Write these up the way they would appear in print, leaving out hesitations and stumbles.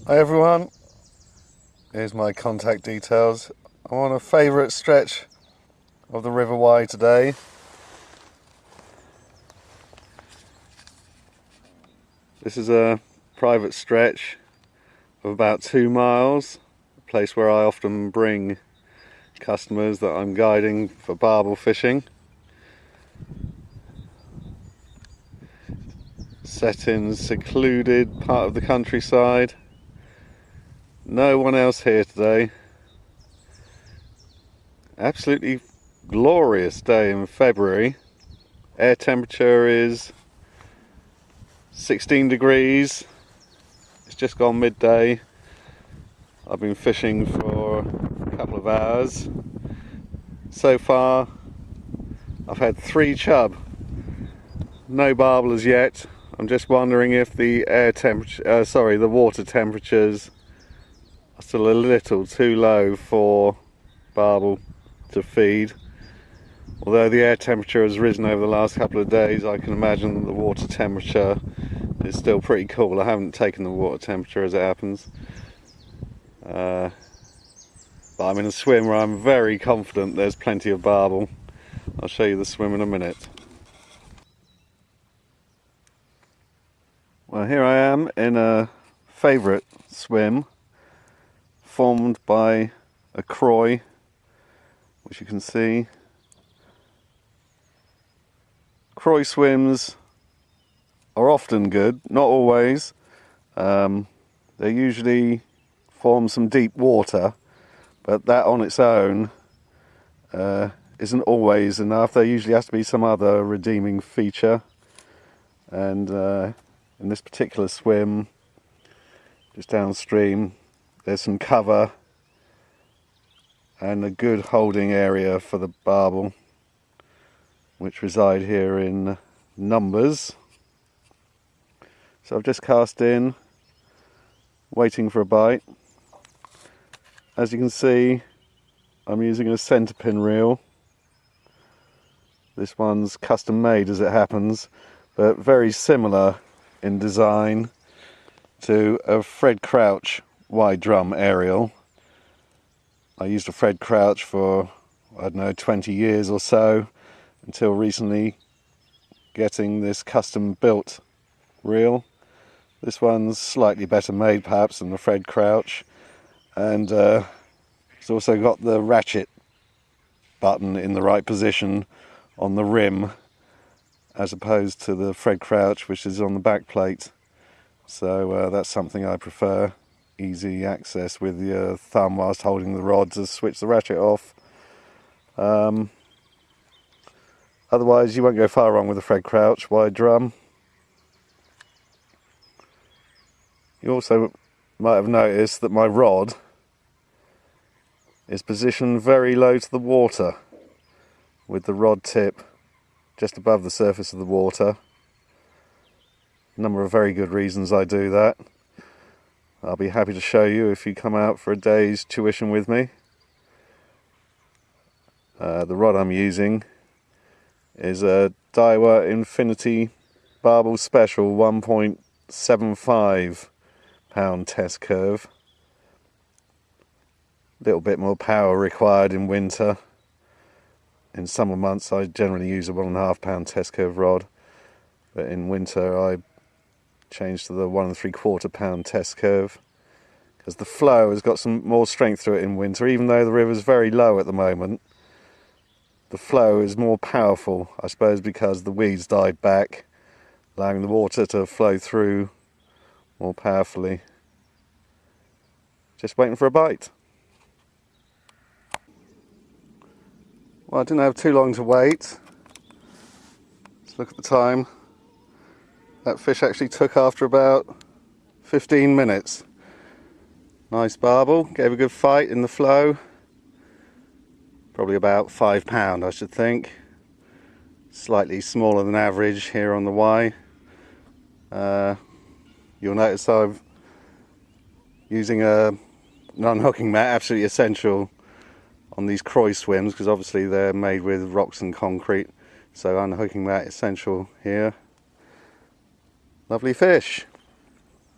Hi everyone, here's my contact details. I'm on a favourite stretch of the River Wye today. This is a private stretch of about 2 miles, a place where I often bring customers that I'm guiding for barbel fishing. Set in secluded part of the countryside. No one else here today. Absolutely glorious day in February. Air temperature is 16 degrees. It's just gone midday. I've been fishing for a couple of hours. So far I've had 3 chub. No barbel as yet. I'm just wondering if the the water temperatures are still a little too low for barbel to feed. Although the air temperature has risen over the last couple of days, I can imagine that the water temperature is still pretty cool. I haven't taken the water temperature as it happens. But I'm in a swim where I'm very confident there's plenty of barbel. I'll show you the swim in a minute. Well, here I am in a favourite swim formed by a croy, which you can see. Croy swims are often good, not always. They usually form some deep water, but that on its own isn't always enough. There usually has to be some other redeeming feature, and in this particular swim just downstream there's some cover and a good holding area for the barbel, which reside here in numbers. So I've just cast in, waiting for a bite. As you can see, I'm using a centre pin reel. This one's custom made as it happens, but very similar in design to a Fred Crouch wide drum aerial. I used a Fred Crouch for, I don't know, 20 years or so, until recently getting this custom built reel. This one's slightly better made perhaps than the Fred Crouch, and it's also got the ratchet button in the right position on the rim, as opposed to the Fred Crouch, which is on the back plate. So that's something I prefer. Easy access with your thumb whilst holding the rod to switch the ratchet off. Otherwise you won't go far wrong with the Fred Crouch wide drum. You also might have noticed that my rod is positioned very low to the water, with the rod tip just above the surface of the water. A number of very good reasons I do that. I'll be happy to show you if you come out for a day's tuition with me. The rod I'm using is a Daiwa Infinity Barbel Special 1.75 pound test curve. A little bit more power required in winter. In summer months I generally use a 1.5 pound test curve rod, but in winter I change to the 1 3/4 pound test curve, because the flow has got some more strength to it in winter. Even though the river's very low at the moment, the flow is more powerful, I suppose because the weeds died back, allowing the water to flow through more powerfully. Just waiting for a bite. Well, I didn't have too long to wait. Let's look at the time. That fish actually took after about 15 minutes. Nice barbel, gave a good fight in the flow. Probably about 5 pound I should think. Slightly smaller than average here on the Wye. You'll notice I'm using an unhooking mat, absolutely essential on these croy swims, because obviously they're made with rocks and concrete. So unhooking mat essential here. Lovely fish.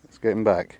Let's get him back.